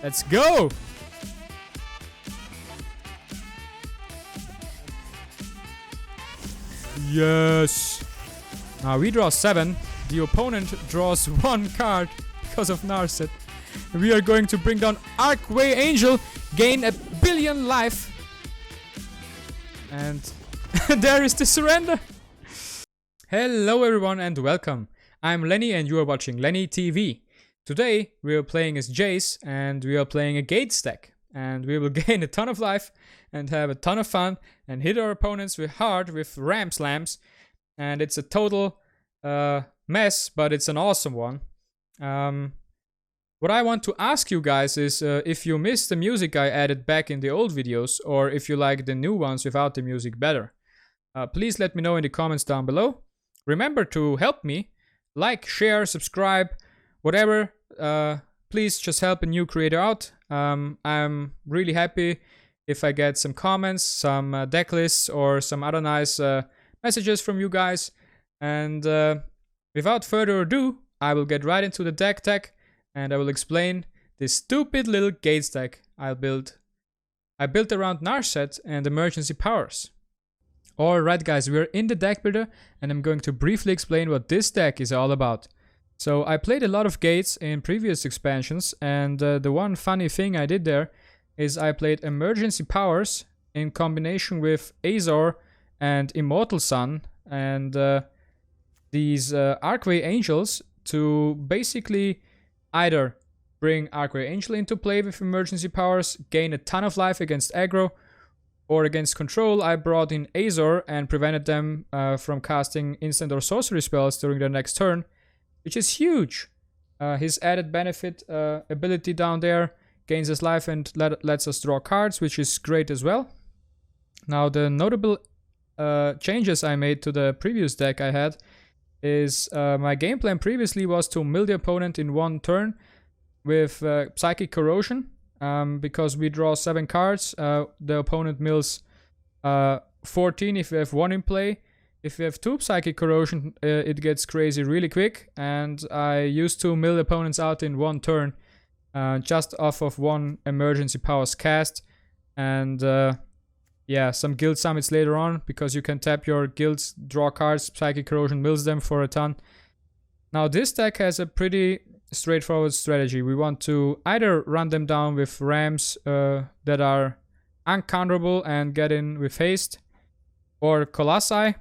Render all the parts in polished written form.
Let's go! Yes! Now we draw 7. The opponent draws 1 card because of Narset. We are going to bring down Archway Angel, gain 1 billion life. And there is the surrender. Hello everyone and welcome. I'm Lenny and you are watching Lenny TV. Today we are playing as Jace and we are playing a Gate stack. And we will gain a ton of life and have a ton of fun and hit our opponents with hard with ram slams. And it's a total mess, but it's an awesome one. What I want to ask you guys is if you missed the music I added back in the old videos, or if you like the new ones without the music better. Please let me know in the comments down below. Remember to help me, like, share, subscribe, whatever. Please just help a new creator out. I'm really happy if I get some comments, some deck lists, or some other nice messages from you guys. And without further ado, I will get right into the deck tech and I will explain this stupid little Gate stack I built around Narset and emergency powers. Alright guys, we're in the deck builder and I'm going to briefly explain what this deck is all about. So I played a lot of Gates in previous expansions, and the one funny thing I did there is I played emergency powers in combination with Azor and Immortal Sun and these Archway Angels to basically either bring Archway Angel into play with emergency powers, gain a ton of life against aggro, or against control. I brought in Azor and prevented them from casting instant or sorcery spells during their next turn, which is huge. His added benefit ability down there gains us life and lets us draw cards, which is great as well. Now the notable changes I made to the previous deck I had is my game plan previously was to mill the opponent in one turn with Psychic Corrosion. Because we draw 7 cards, the opponent mills 14 if we have 1 in play. If we have 2 Psychic Corrosion, it gets crazy really quick, and I used to mill opponents out in 1 turn, just off of 1 emergency powers cast, and yeah, some guild summits later on, because you can tap your guilds, draw cards, Psychic Corrosion mills them for a ton. Now this deck has a pretty straightforward strategy. We want to either run them down with rams that are uncounterable and get in with haste, or colossi,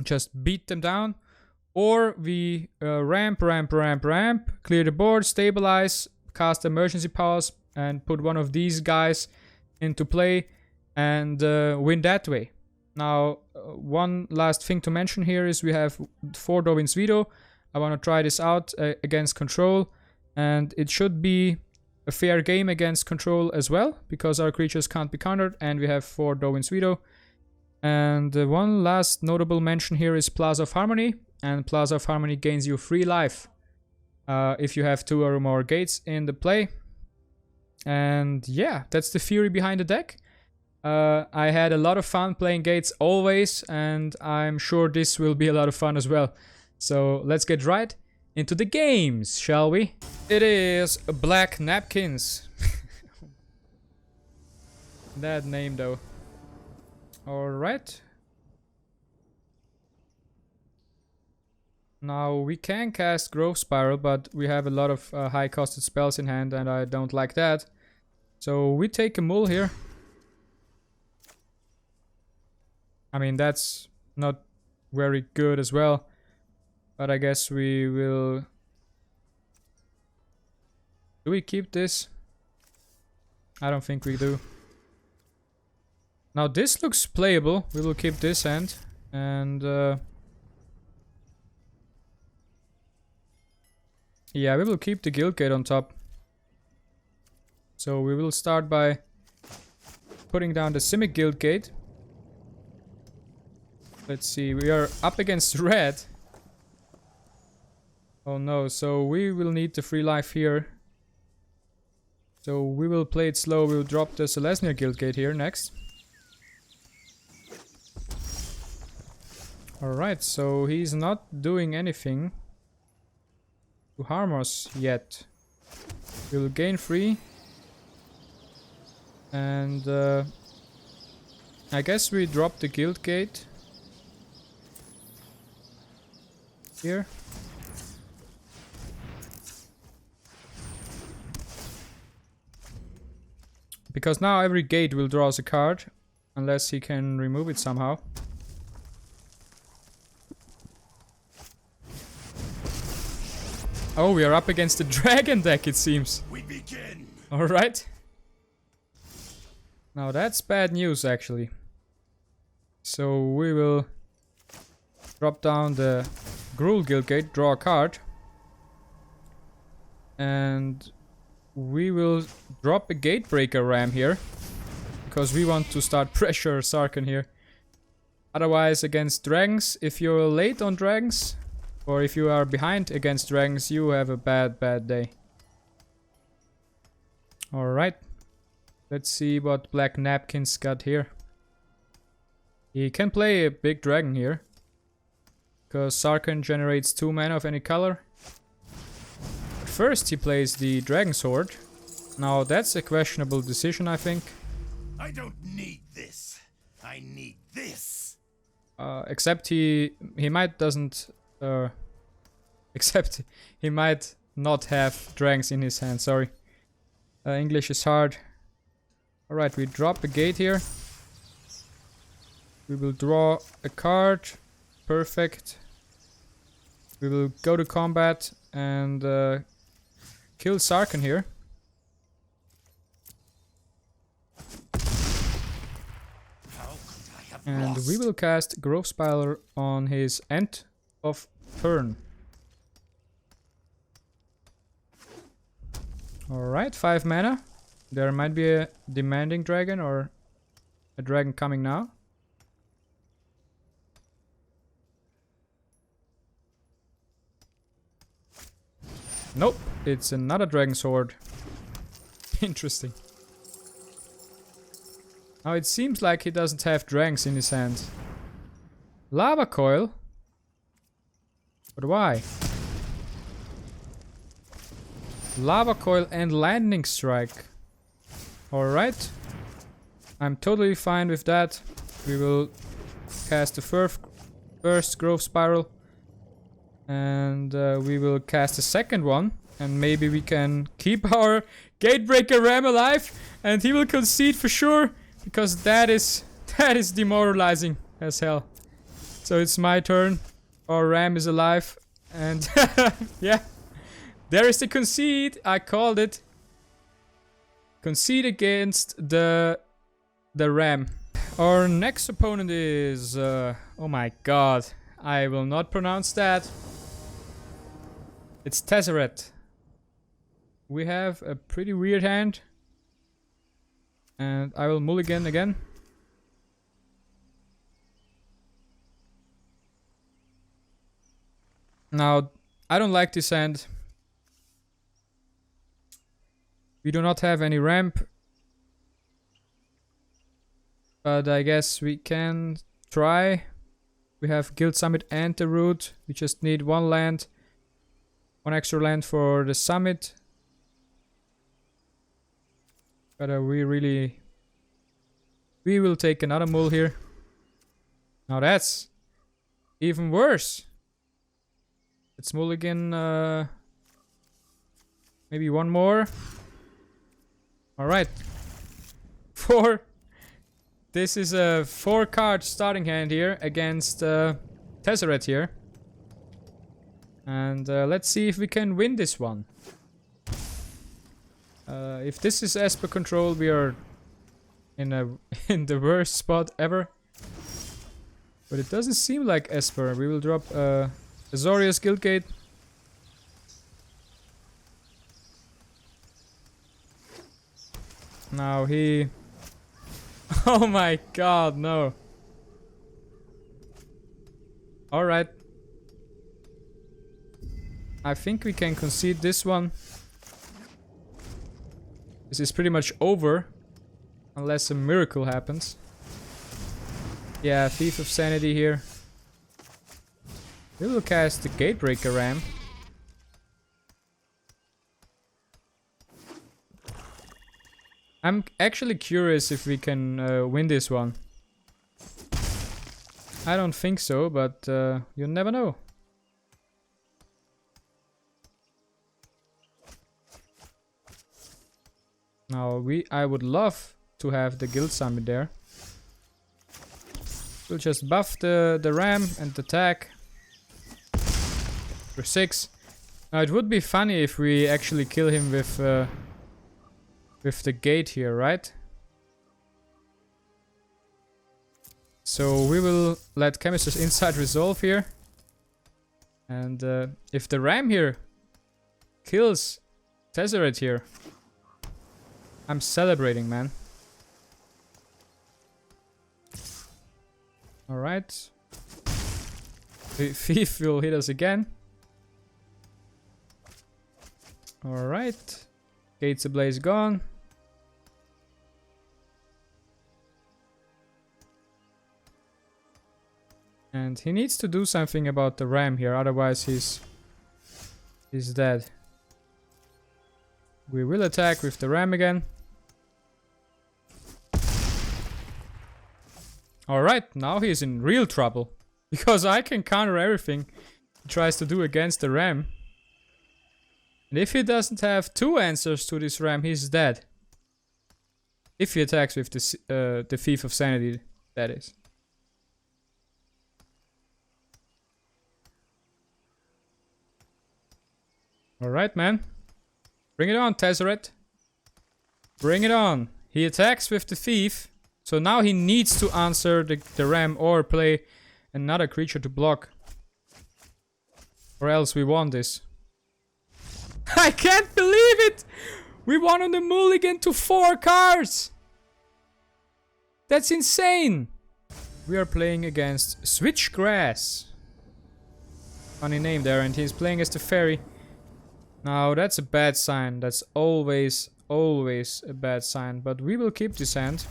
just beat them down, or we ramp, clear the board, stabilize, cast emergency powers, and put one of these guys into play and win that way. Now, one last thing to mention here is we have 4 Dovin's Veto. I want to try this out against control, and it should be a fair game against control as well, because our creatures can't be countered, and we have 4 Dovin's Veto. And one last notable mention here is Plaza of Harmony, and Plaza of Harmony gains you 3 life if you have 2 or more gates in the play. And yeah, that's the theory behind the deck. I had a lot of fun playing Gates always, and I'm sure this will be a lot of fun as well. So let's get right into the games, shall we? It is Black Napkins. That name though. Alright. Now we can cast Growth Spiral, but we have a lot of high costed spells in hand and I don't like that. So we take a mull here. I mean, that's not very good as well. But I guess we will... Do we keep this? I don't think we do. Now this looks playable. We will keep this hand. And... yeah, we will keep the Guild Gate on top. So we will start by putting down the Simic Guild Gate. Let's see, we are up against red. Oh no, so we will need the free life here. So we will play it slow. We'll drop the Celestia Guild Gate here next. Alright, so he's not doing anything to harm us yet. We will gain 3 And I guess we drop the guild gate here. Because now every gate will draw us a card, unless he can remove it somehow. Oh, we are up against the dragon deck, it seems. We begin. Alright. Now that's bad news, actually. So we will drop down the Gruul Guild Gate, draw a card. And we will drop a Gatebreaker Ram here. Because we want to start pressure Sarkhan here. Otherwise, against dragons, if you're late on dragons, or if you are behind against dragons, you have a bad day. Alright. Let's see what Black Napkin's got here. He can play a big dragon here. Because Sarkhan generates 2 mana of any color. But first he plays the Dragon Sword. Now that's a questionable decision, I think. I don't need this. I need this. Except he might doesn't... except he might not have dragons in his hand, sorry. English is hard. Alright, we drop a gate here. We will draw a card. Perfect. We will go to combat and kill Sarkhan here. And we will cast Growth Spiral on his end of turn. Alright, 5 mana. There might be a demanding dragon or a dragon coming now. Nope, it's another Dragon Sword. Interesting. Now it seems like he doesn't have dragons in his hand. Lava Coil? But why? Lava Coil and Landing Strike. Alright. I'm totally fine with that. We will cast the first Growth Spiral. And we will cast a second one. And maybe we can keep our Gatebreaker Ram alive. And he will concede for sure. Because that is demoralizing as hell. So it's my turn. Our Ram is alive. And yeah. There is the concede. I called it. Concede against the Ram. Our next opponent is... oh my god. I will not pronounce that. It's Teseret. We have a pretty weird hand. And I will mulligan again. Now, I don't like this hand. We do not have any ramp. But I guess we can try. We have Guild Summit and the Root. We just need 1 land. 1 extra land for the Summit. But we will take another mull here. Now that's even worse. Let's mulligan maybe 1 more. Alright. 4. This is a 4 card starting hand here against Teseret here. And let's see if we can win this one. If this is Esper control, we are in the worst spot ever. But it doesn't seem like Esper. We will drop Azorius Guildgate. Now he... Oh my god, no. Alright. I think we can concede this one. This is pretty much over. Unless a miracle happens. Yeah, Thief of Sanity here. We will cast the Gatebreaker Ram. I'm actually curious if we can win this one. I don't think so, but you never know. Now I would love to have the guild summit there. We'll just buff the ram and attack for 6. Now it would be funny if we actually kill him with the gate here, right? So we will let Chemist's Insight resolve here. And if the ram here kills Teseret here, I'm celebrating, man. Alright. The thief will hit us again. Alright. Gates ablaze gone. And he needs to do something about the ram here, otherwise he's dead. We will attack with the ram again. Alright, now he's in real trouble. Because I can counter everything he tries to do against the ram. And if he doesn't have 2 answers to this ram, he's dead. If he attacks with the Thief of Sanity, that is. Alright, man. Bring it on, Teseret. Bring it on. He attacks with the Thief. So now he needs to answer the ram or play another creature to block. Or else we won this. I can't believe it! We won on the mulligan to 4 cards! That's insane! We are playing against Switchgrass. Funny name there, and he's playing as the fairy. Now that's a bad sign. That's always a bad sign. But we will keep this hand.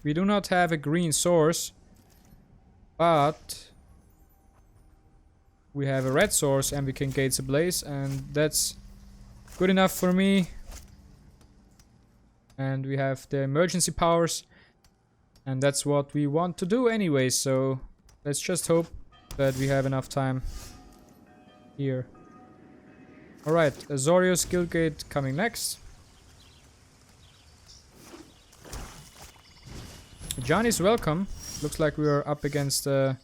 We do not have a green source, but we have a red source and we can Gates Ablaze, and that's good enough for me. And we have the emergency powers, and that's what we want to do anyway, so let's just hope that we have enough time here. Alright, Azorius Guildgate coming next. Johnny's welcome. Looks like we are up against a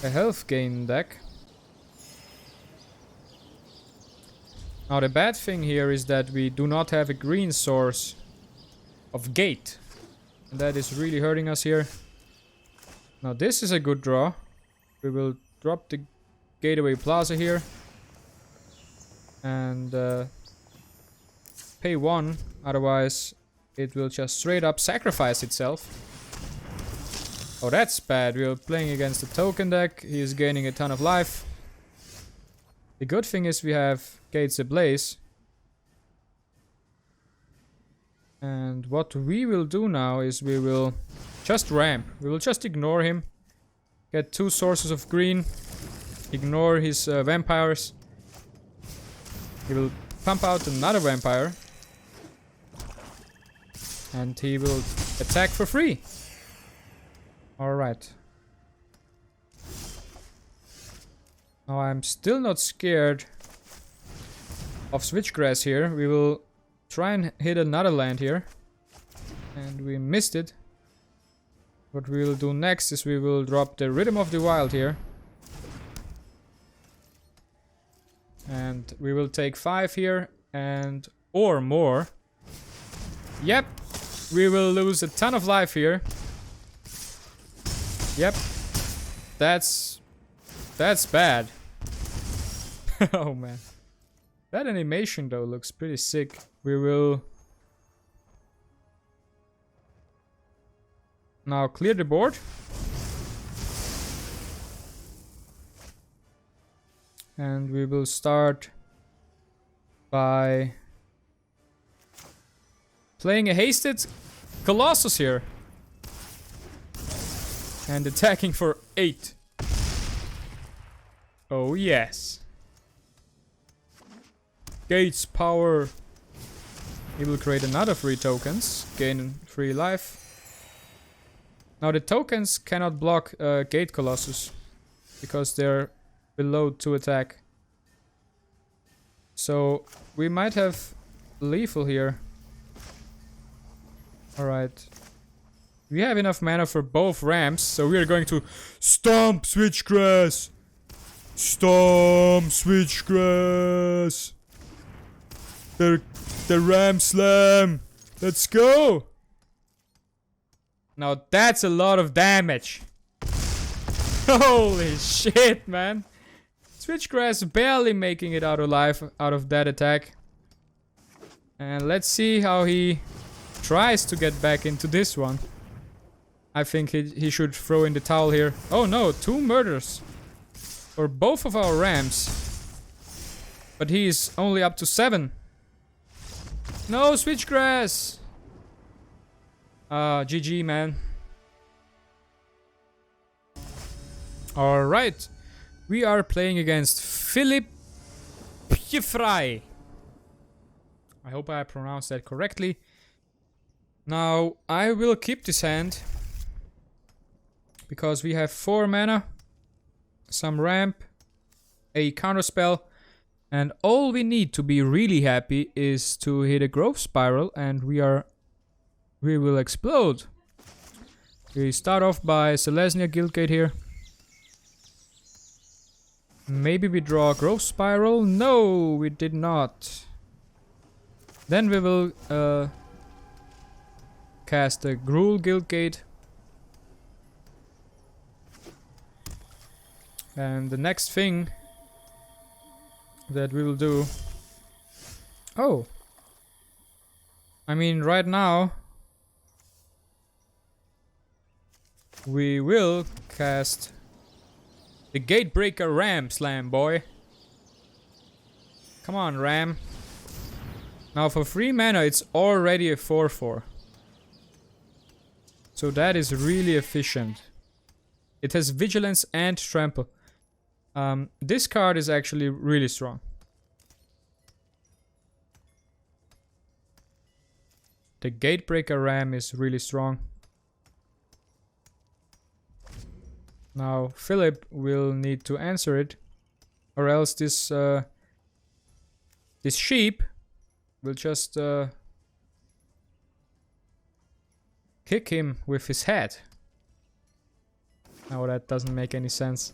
health gain deck. Now the bad thing here is that we do not have a green source of gate. And that is really hurting us here. Now this is a good draw. We will drop the Gateway Plaza here. And pay 1, otherwise it will just straight up sacrifice itself. Oh, that's bad. We are playing against a token deck. He is gaining a ton of life. The good thing is we have Gates Ablaze. And what we will do now is we will just ramp. We will just ignore him. Get 2 sources of green. Ignore his vampires. He will pump out another vampire. And he will attack for free. Alright. Now I'm still not scared of Switchgrass here. We will try and hit another land here. And we missed it. What we will do next is we will drop the Rhythm of the Wild here. And we will take 5 here and or more. Yep. We will lose a ton of life here. Yep. That's bad. Oh man. That animation though looks pretty sick. We will now clear the board. And we will start by playing a hasted Colossus here. And attacking for 8. Oh yes. Gates power. He will create another 3 tokens, gain 3 life. Now the tokens cannot block Gate Colossus because they're below 2 attack. So we might have lethal here. Alright. We have enough mana for both ramps, so we are going to stomp Switchgrass! Stomp Switchgrass! The Ram Slam! Let's go! Now that's a lot of damage. Holy shit, man. Switchgrass barely making it out alive out of that attack. And let's see how he tries to get back into this one. I think he should throw in the towel here. Oh no, 2 murders. For both of our rams. But he is only up to 7. No, Switchgrass! GG, man. Alright. We are playing against Philip Pjefrij. I hope I pronounced that correctly. Now, I will keep this hand. Because we have 4 mana. Some ramp. A counterspell. And all we need to be really happy is to hit a growth spiral. And we will explode. We start off by Selesnya Guildgate here. Maybe we draw a growth spiral. No, we did not. Then we will cast a Gruul Guildgate. And the next thing that we will do... Oh! I mean, right now... we will cast the Gatebreaker Ram Slam, boy. Come on, Ram. Now for 3 mana it's already a 4/4. So that is really efficient. It has Vigilance and Trample. This card is actually really strong. The Gatebreaker Ram is really strong. Now Philip will need to answer it, or else this sheep will just kick him with his head. Now that doesn't make any sense.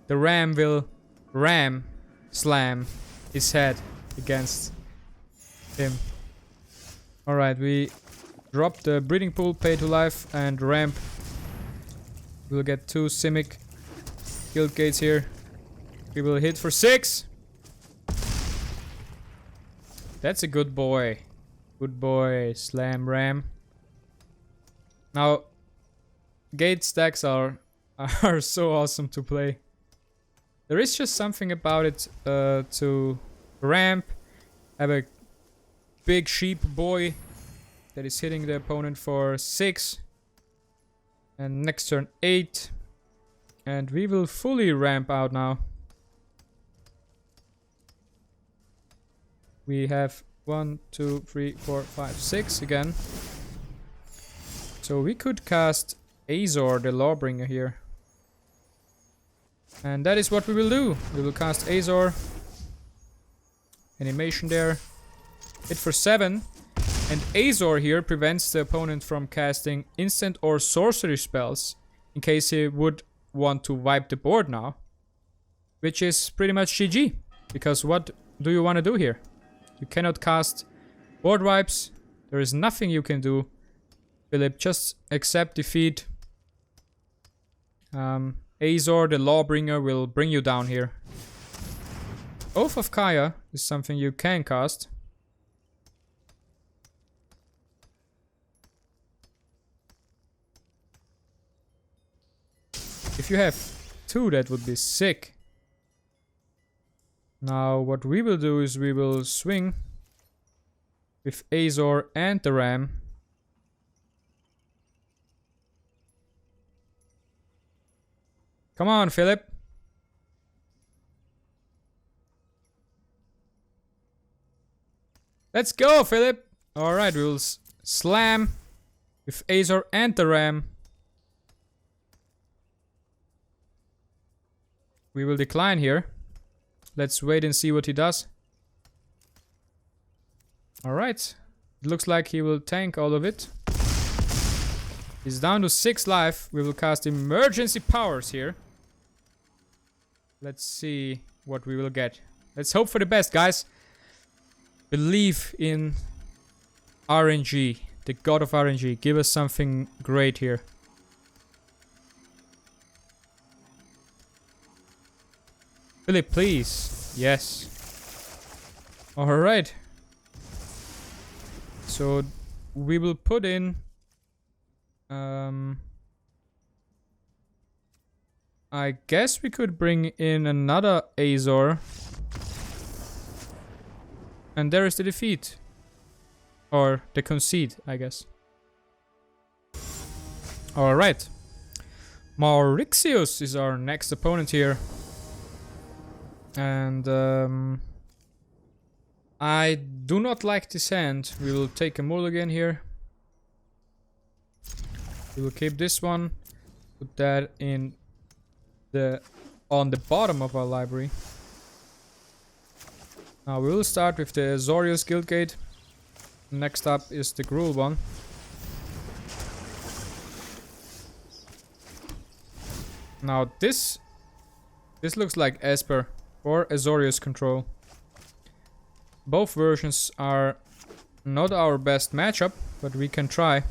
The ram will ram slam his head against him. Alright, we drop the breeding pool, pay to life, and ramp. We'll get 2 Simic Guild Gates here. We will hit for 6. That's a good boy. Good boy, Slam Ram. Now, gate stacks are so awesome to play. There is just something about it to ramp, have a big sheep boy that is hitting the opponent for 6. And next turn 8. And we will fully ramp out now. We have 1, 2, 3, 4, 5, 6 again. So we could cast Azor, the Lawbringer here. And that is what we will do. We will cast Azor. Animation there. Hit for 7. And Azor here prevents the opponent from casting instant or sorcery spells in case he would want to wipe the board now. Which is pretty much GG. Because what do you want to do here? You cannot cast board wipes. There is nothing you can do. Philip, just accept defeat. Azor, the Lawbringer, will bring you down here. Oath of Kaya is something you can cast. If you have 2, that would be sick. Now, what we will do is we will swing with Azor and the Ram. Come on, Philip. Let's go, Philip. Alright, we will slam with Azor and the Ram. We will decline here. Let's wait and see what he does. Alright. It looks like he will tank all of it. He's down to 6 life. We will cast emergency powers here. Let's see what we will get. Let's hope for the best, guys. Believe in RNG. The god of RNG. Give us something great here. Philip, please. Yes. Alright. So we will put in I guess we could bring in another Azor. And there is the defeat. Or the concede, I guess. Alright. Maurixius is our next opponent here. And I do not like this hand. We will take a mulligan here. We will keep this one. Put that in on the bottom of our library. Now we will start with the Azorius Guildgate. Next up is the Gruul one. Now this looks like Esper or Azorius Control. Both versions are not our best matchup, but we can try.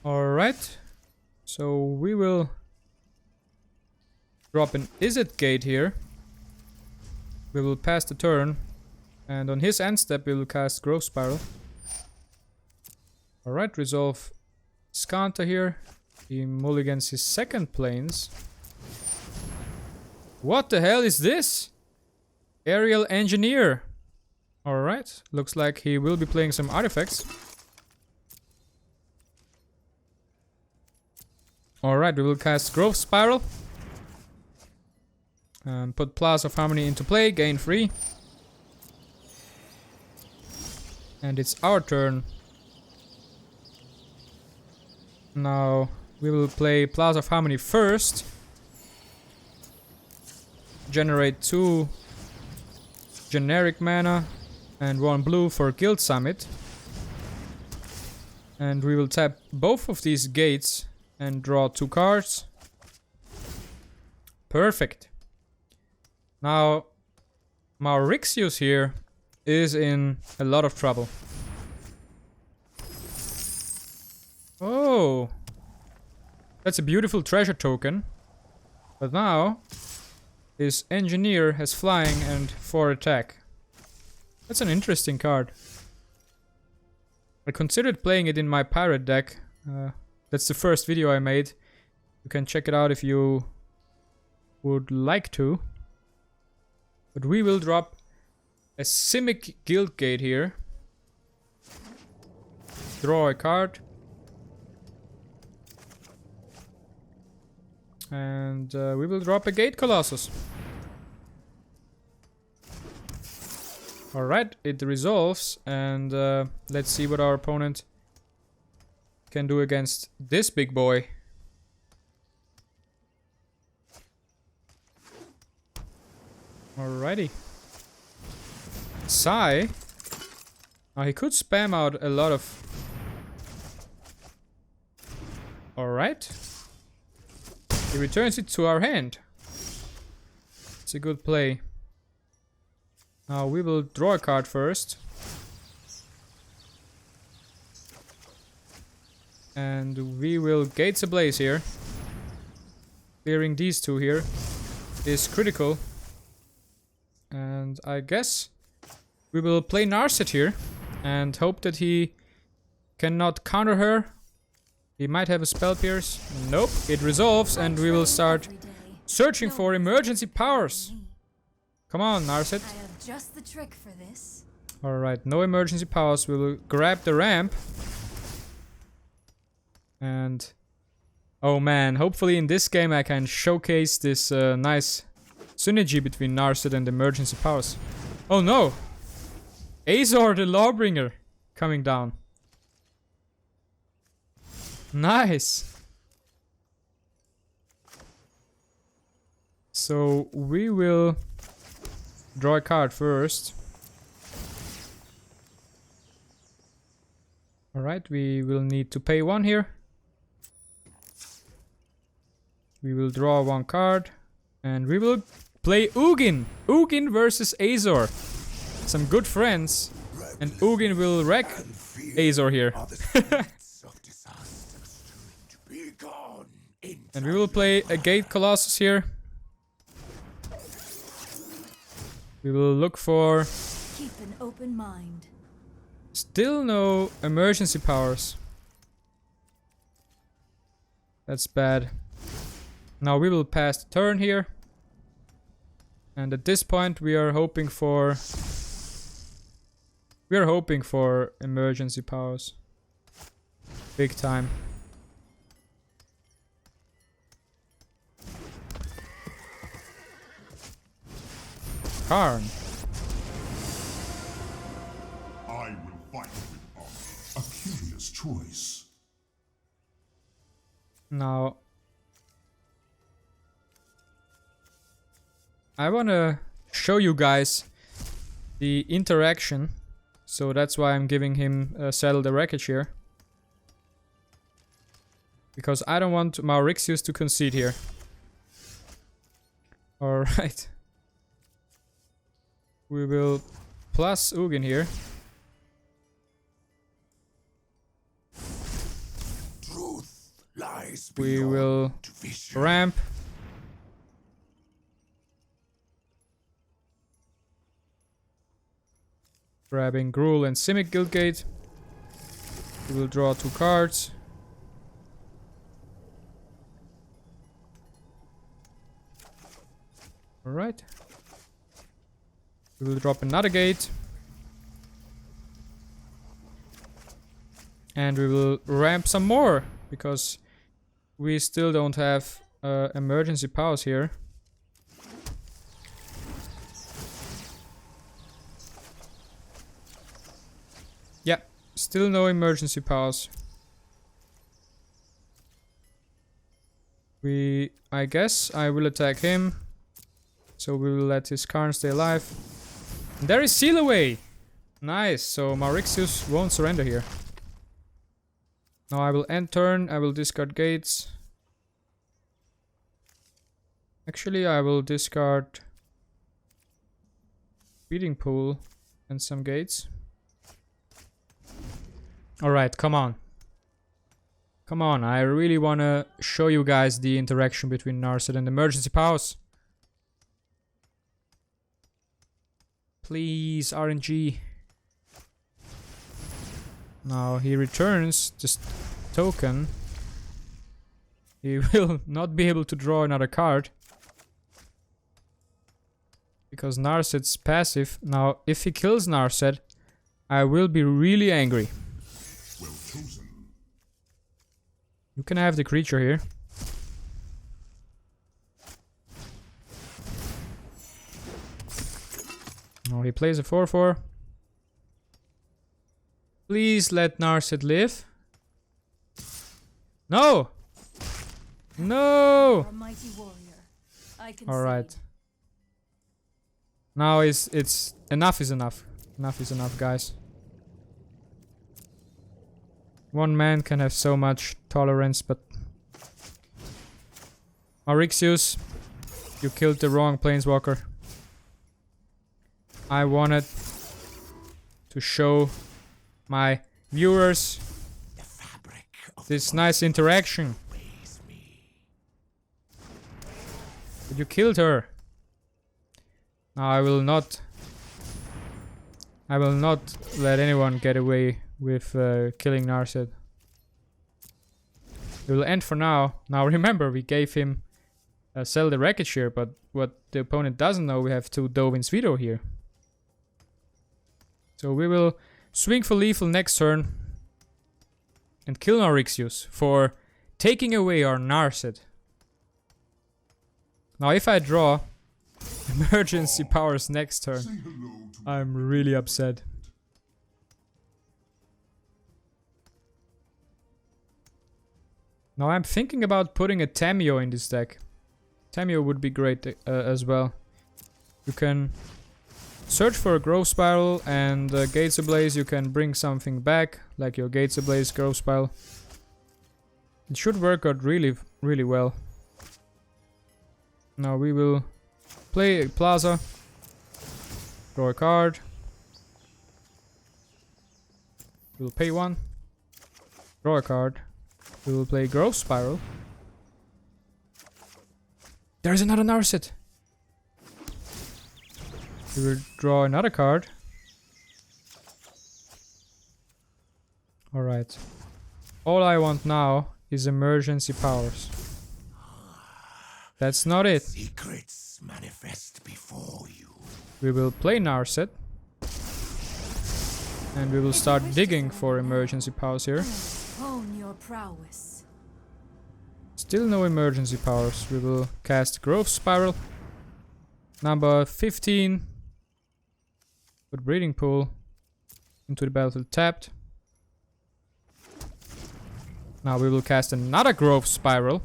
Alright. So we will drop an Izzet Gate here. We will pass the turn. And on his end step we will cast Growth Spiral. Alright, resolve Skanta here. He mulligans his second planes. What the hell is this? Aerial Engineer. Alright, looks like he will be playing some artifacts. Alright, we will cast Growth Spiral. Put Plaza of Harmony into play, gain 3. And it's our turn. Now we will play Plaza of Harmony first. Generate 2 generic mana and 1 blue for Guild Summit. And we will tap both of these gates and draw 2 cards. Perfect. Now Maurixius here is in a lot of trouble. Oh, that's a beautiful treasure token. But now his engineer has flying and 4 attack. That's an interesting card. I considered playing it in my pirate deck. That's the first video I made. You can check it out if you would like to. But we will drop a Simic Guildgate here. Draw a card. And we will drop a Gate Colossus. Alright, it resolves. And let's see what our opponent can do against this big boy. Alrighty. Sai. Now he could spam out a lot of... Alright. He returns it to our hand. It's a good play. Now we will draw a card first. And we will Gates Ablaze here. Clearing these 2 here is critical. And I guess we will play Narset here and hope that he cannot counter her. He might have a Spell Pierce. Nope, it resolves and we will start searching for emergency powers. Come on, Narset. I have just the trick for this. Alright, no emergency powers. We will grab the ramp. And... oh man, hopefully in this game I can showcase this nice synergy between Narset and emergency powers. Oh no! Azor the Lawbringer coming down. Nice. So we will draw a card first. Alright, we will need to pay 1 here. We will draw 1 card. And we will play Ugin. Ugin versus Azor. Some good friends. And Ugin will wreck Azor here. And we will play a Gate Colossus here. We will look for... Keep an open mind. Still no emergency powers. That's bad. Now we will pass the turn here. And at this point we are hoping for... We are hoping for emergency powers. Big time. Karn. I will fight with honor. A curious choice. Now, I wanna show you guys the interaction, so that's why I'm giving him Settle the Wreckage here. Because I don't want Maurixius to concede here. Alright. We will plus Ugin here. Truth lies We will ramp. Grabbing Gruul and Simic Guildgate. We will draw 2 cards. Alright. We will drop another gate. And we will ramp some more, because we still don't have emergency powers here. Yeah, still no emergency powers. I guess I will attack him. So we will let his Karn stay alive. And there is Seal Away! Nice, so Maurixius won't surrender here. Now I will end turn, I will discard gates. Actually, I will discard Feeding Pool and some gates. Alright, come on. Come on, I really wanna show you guys the interaction between Narset and emergency powers. Please, RNG. Now he returns this token. He will not be able to draw another card. Because Narset's passive. Now, if he kills Narset, I will be really angry. Well chosen. You can have the creature here. Oh, he plays a 4/4. Please let Narset live. No! No! A mighty warrior. I can Alright. Now it's enough is enough. Enough is enough, guys. One man can have so much tolerance, but Maurixius, you killed the wrong planeswalker. I wanted to show my viewers this nice interaction. But you killed her. Now I will not let anyone get away with killing Narset. It will end for now. Now remember, we gave him Sell the Wreckage here, but what the opponent doesn't know, we have 2 Dovin's Veto here. So we will swing for lethal next turn and kill Maurixius for taking away our Narset. Now if I draw emergency powers next turn, I'm really upset. Now I'm thinking about putting a Tameo in this deck. Tameo would be great as well. You can search for a Growth Spiral, and Gates Ablaze you can bring something back, like your Gates Ablaze Growth Spiral. It should work out really, really well. Now we will play Plaza, draw a card. We'll pay 1, draw a card. We will play Growth Spiral. There's another Narset. We will draw another card. Alright. All I want now is emergency powers. That's not it. Secrets manifest before you. We will play Narset. And we will start digging for emergency powers here. Hone your prowess. Still no emergency powers. We will cast Growth Spiral. Number 15. Put Breeding Pool into the battlefield tapped. Now we will cast another Growth Spiral.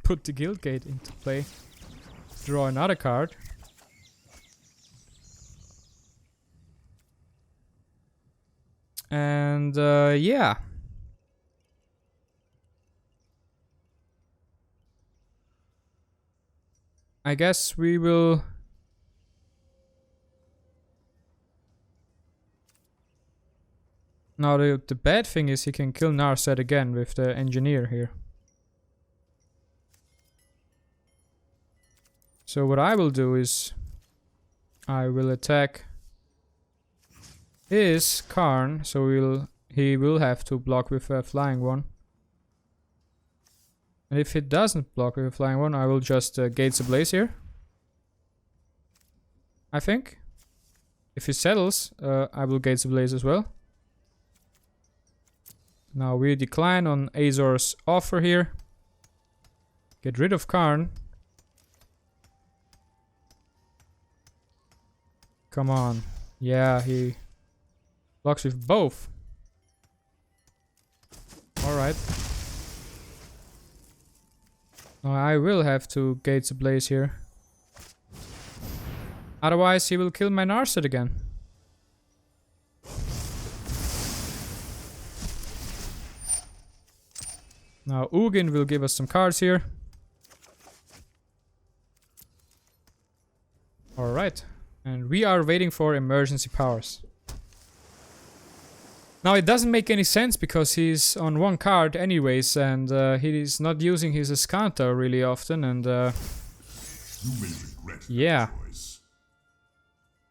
Put the Guild Gate into play. Draw another card. And yeah. I guess we will... Now the bad thing is he can kill Narset again with the Engineer here. So what I will do is I will attack his Karn, so he will have to block with a flying one. And if he doesn't block with a flying one, I will just Gates Ablaze here. I think. If he settles, I will Gates Ablaze as well. Now we decline on Azor's offer here. Get rid of Karn. Come on. Yeah, he blocks with both. Alright. Now I will have to Gates Ablaze here. Otherwise he will kill my Narset again. Now Ugin will give us some cards here. Alright. And we are waiting for emergency powers. Now it doesn't make any sense because he's on one card anyways, and he is not using his Escanta really often, and You may regret that yeah. choice.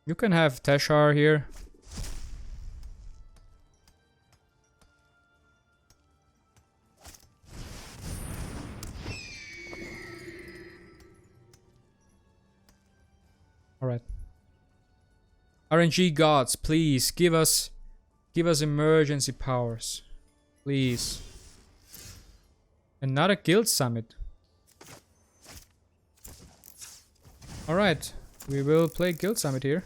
You can have Teshar here. Alright. RNG gods, please give us emergency powers. Please. Another guild summit. Alright. We will play guild summit here.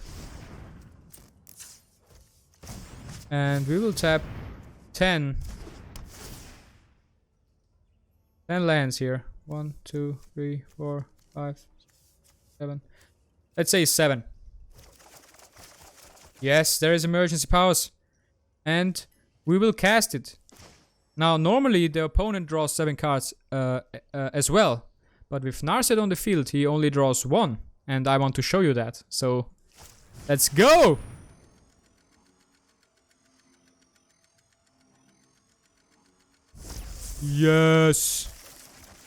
And we will tap 10 lands here. 1, 2, 3, 4, 5, 7. Let's say 7. Yes, there is emergency powers. And we will cast it. Now, normally the opponent draws 7 cards as well. But with Narset on the field, he only draws 1. And I want to show you that. So, let's go! Yes!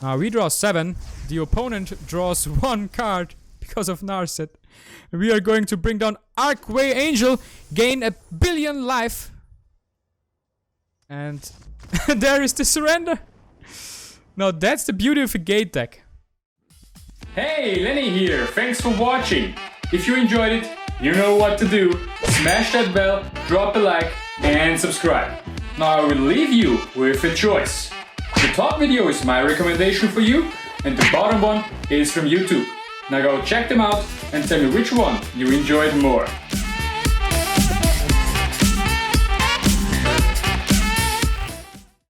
Now we draw 7. The opponent draws 1 card because of Narset. We are going to bring down Archway Angel, gain 1 billion life. And there is the surrender. Now that's the beauty of a gate deck. Hey, Lenny here. Thanks for watching. If you enjoyed it, you know what to do. Smash that bell, drop a like, and subscribe. Now I will leave you with a choice. The top video is my recommendation for you, and the bottom one is from YouTube. Now go check them out and tell me which one you enjoyed more.